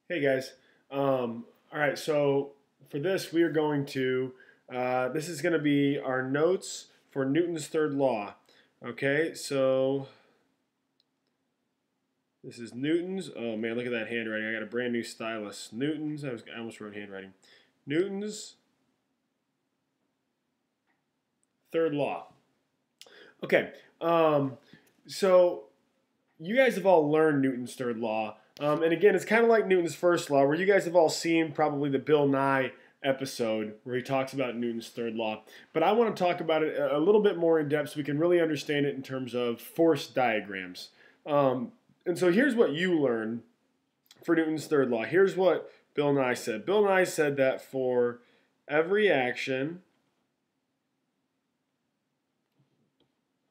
Hey guys. All right, so for this, we are going to, this is going to be our notes for Newton's third law. Okay, so this is Newton's, oh man, look at that handwriting. I got a brand new stylus. I almost wrote handwriting. Newton's third law. Okay, so you guys have all learned Newton's third law. And again, it's kind of like Newton's first law, where you guys have all seen probably the Bill Nye episode where he talks about Newton's third law. But I want to talk about it a little bit more in depth so we can really understand it in terms of force diagrams. And so here's what you learn for Newton's third law. Here's what Bill Nye said. Bill Nye said that for every action,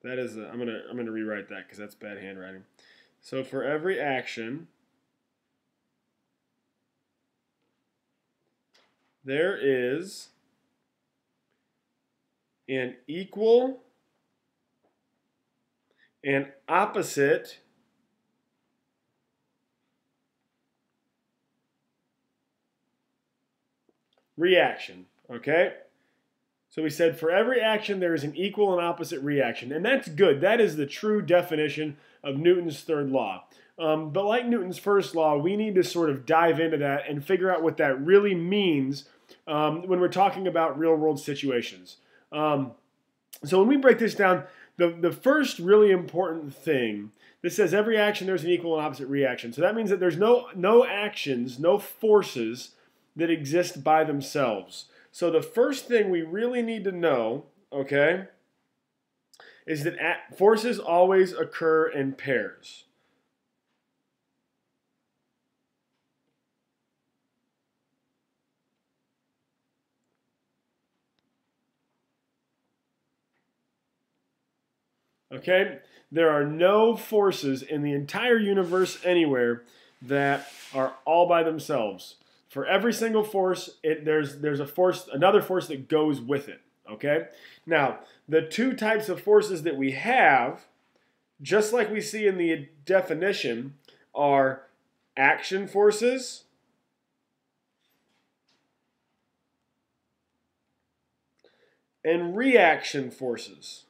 I'm gonna rewrite that because that's bad handwriting. So for every action, there is an equal and opposite reaction. Okay? So we said for every action there is an equal and opposite reaction. And that's good. That is the true definition of Newton's third law. But like Newton's first law, we need to sort of dive into that and figure out what that really means when we're talking about real world situations. So when we break this down, the first really important thing, this says every action there's an equal and opposite reaction. So that means that there's no actions, no forces that exist by themselves. So the first thing we really need to know, okay, is that forces always occur in pairs. Okay? There are no forces in the entire universe anywhere that are all by themselves. For every single force, there's a force, another force that goes with it. Okay? Now, the two types of forces that we have, just like we see in the definition, are action forces and reaction forces.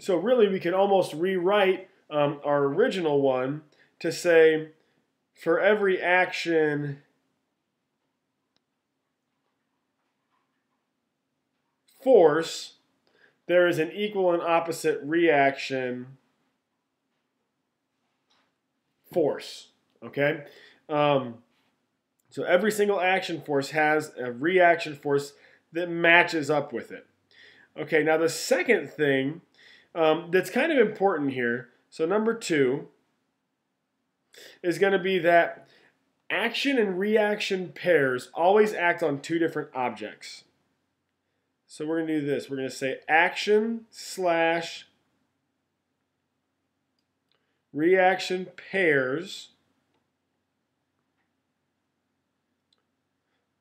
So really, we can almost rewrite our original one to say for every action force, there is an equal and opposite reaction force. Okay? So every single action force has a reaction force that matches up with it. Okay, now the second thing that's kind of important here, so number 2, is going to be that action and reaction pairs always act on two different objects. So we're going to do this. We're going to say action slash reaction pairs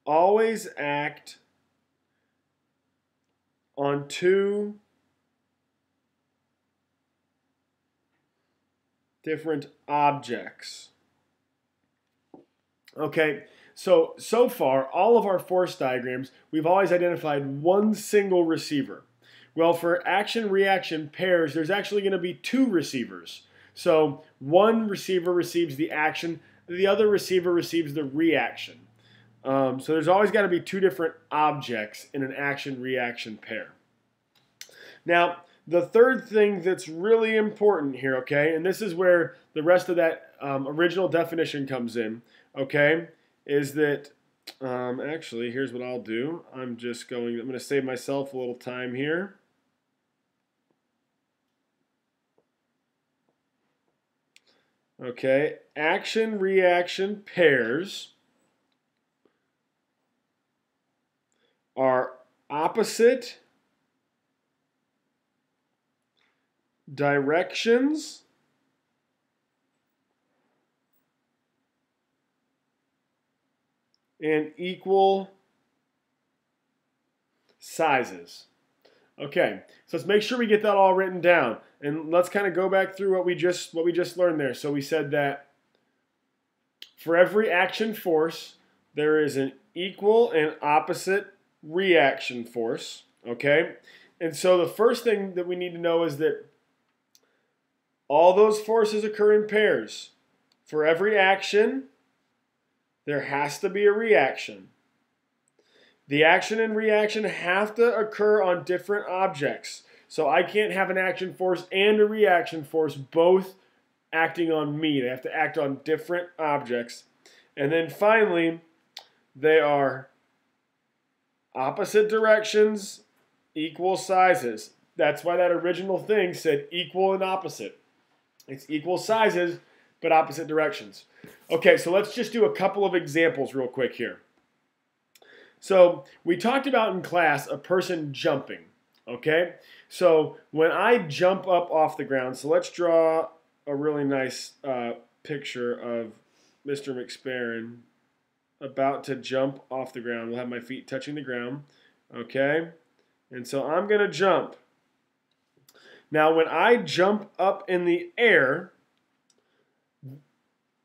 always act on two different objects. Okay, so far, all of our force diagrams, we've always identified one single receiver. Well, for action-reaction pairs, there's actually going to be two receivers. So one receiver receives the action, the other receiver receives the reaction. So there's always got to be two different objects in an action-reaction pair. Now, the third thing that's really important here, okay, and this is where the rest of that original definition comes in, okay, is that, actually, here's what I'll do. I'm going to save myself a little time here. Okay, action-reaction pairs are opposite directions and equal sizes. Okay, so let's make sure we get that all written down. And let's kind of go back through what we just learned there. So we said that for every action force, there is an equal and opposite reaction force. Okay? And so the first thing that we need to know is that all those forces occur in pairs. For every action, there has to be a reaction. The action and reaction have to occur on different objects. So I can't have an action force and a reaction force both acting on me. They have to act on different objects. And then finally, they are opposite directions, equal sizes. That's why that original thing said equal and opposite. It's equal sizes, but opposite directions. Okay, so let's just do a couple of examples real quick here. So we talked about in class a person jumping, okay? So when I jump up off the ground, so let's draw a really nice picture of Mr. McSparron about to jump off the ground. We'll have my feet touching the ground, okay? And so I'm going to jump. Now when I jump up in the air,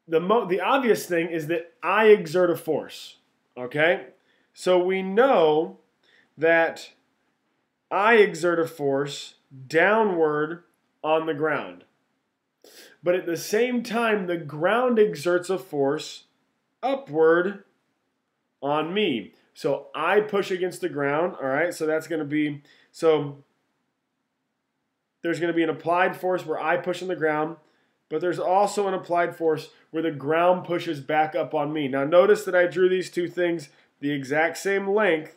the obvious thing is that I exert a force, okay? So we know that I exert a force downward on the ground. But at the same time, the ground exerts a force upward on me. So I push against the ground, all right? So that's going to be, so there's going to be an applied force where I push on the ground, but there's also an applied force where the ground pushes back up on me. Now notice that I drew these two things the exact same length,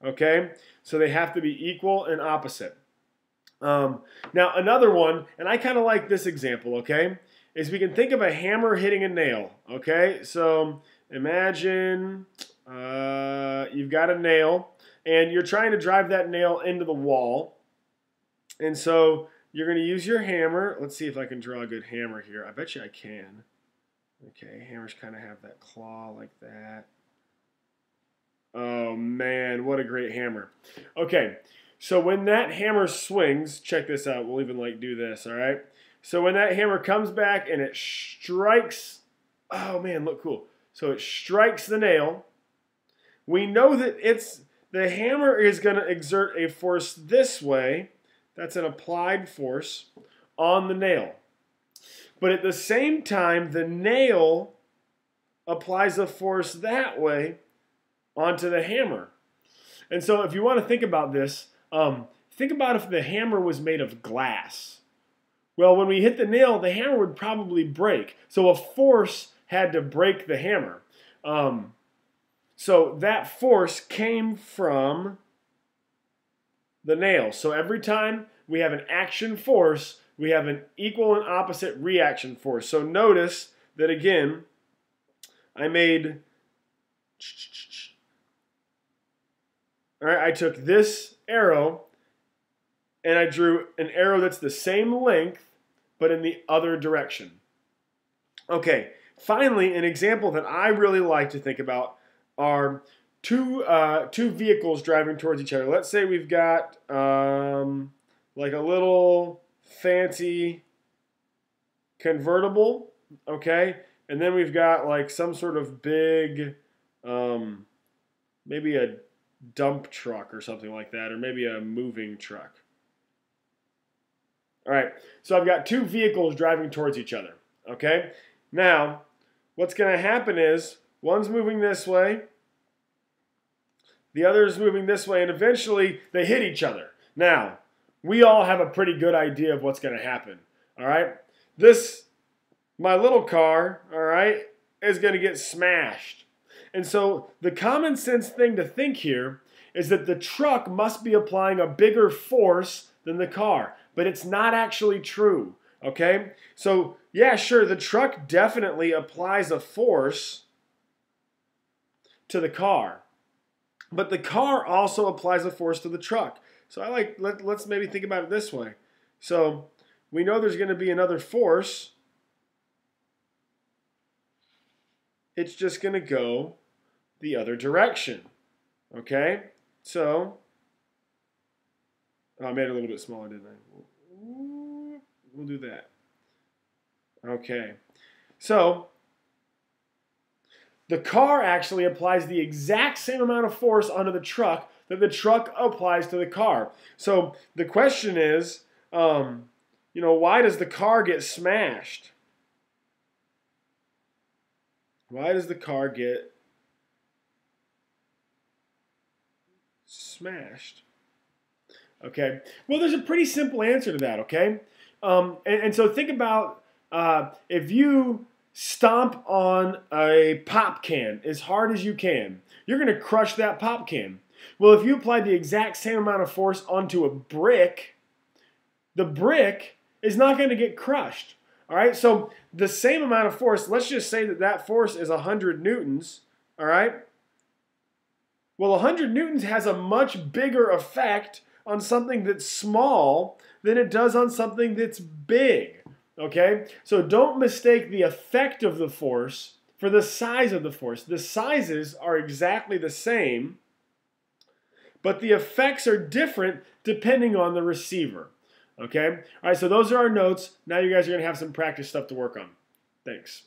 okay? So they have to be equal and opposite. Now another one, and I kind of like this example, okay, is we can think of a hammer hitting a nail, okay? So imagine you've got a nail, and you're trying to drive that nail into the wall, and so you're going to use your hammer. Let's see if I can draw a good hammer here. I bet you I can. Okay, hammers kind of have that claw like that. Oh man, what a great hammer. Okay, so when that hammer swings, check this out, we'll even like do this, all right? So when that hammer comes back and it strikes, oh man, look cool. So it strikes the nail. We know that the hammer is going to exert a force this way, that's an applied force, on the nail. But at the same time, the nail applies a force that way onto the hammer. And so if you want to think about this, think about if the hammer was made of glass. Well, when we hit the nail, the hammer would probably break. So a force had to break the hammer. So that force came from the nail. So every time we have an action force, we have an equal and opposite reaction force. So notice that again, I made... All right, I took this arrow and I drew an arrow that's the same length but in the other direction. Okay, finally, an example that I really like to think about are two vehicles driving towards each other. Let's say we've got like a little fancy convertible, okay? And then we've got like some sort of big, maybe a dump truck or something like that, or maybe a moving truck. All right, so I've got two vehicles driving towards each other, okay? Now, what's going to happen is one's moving this way, the other is moving this way, and eventually they hit each other. Now, we all have a pretty good idea of what's going to happen, all right? My little car, all right, is going to get smashed. And so the common sense thing to think here is that the truck must be applying a bigger force than the car. But it's not actually true, okay? So, yeah, sure, the truck definitely applies a force to the car. But the car also applies a force to the truck. So let's maybe think about it this way. So we know there's going to be another force. It's just going to go the other direction, okay? So Oh, I made it a little bit smaller, didn't I? We'll do that. Okay. So the car actually applies the exact same amount of force onto the truck that the truck applies to the car. So the question is, why does the car get smashed? Why does the car get smashed? Okay. Well, there's a pretty simple answer to that, okay? And so think about if you stomp on a pop can as hard as you can, you're going to crush that pop can. Well, if you apply the exact same amount of force onto a brick, the brick is not going to get crushed. All right, so the same amount of force, let's just say that that force is 100 newtons, all right? Well, 100 newtons has a much bigger effect on something that's small than it does on something that's big. Okay? So don't mistake the effect of the force for the size of the force. The sizes are exactly the same, but the effects are different depending on the receiver. Okay? All right, so those are our notes. Now you guys are going to have some practice stuff to work on. Thanks.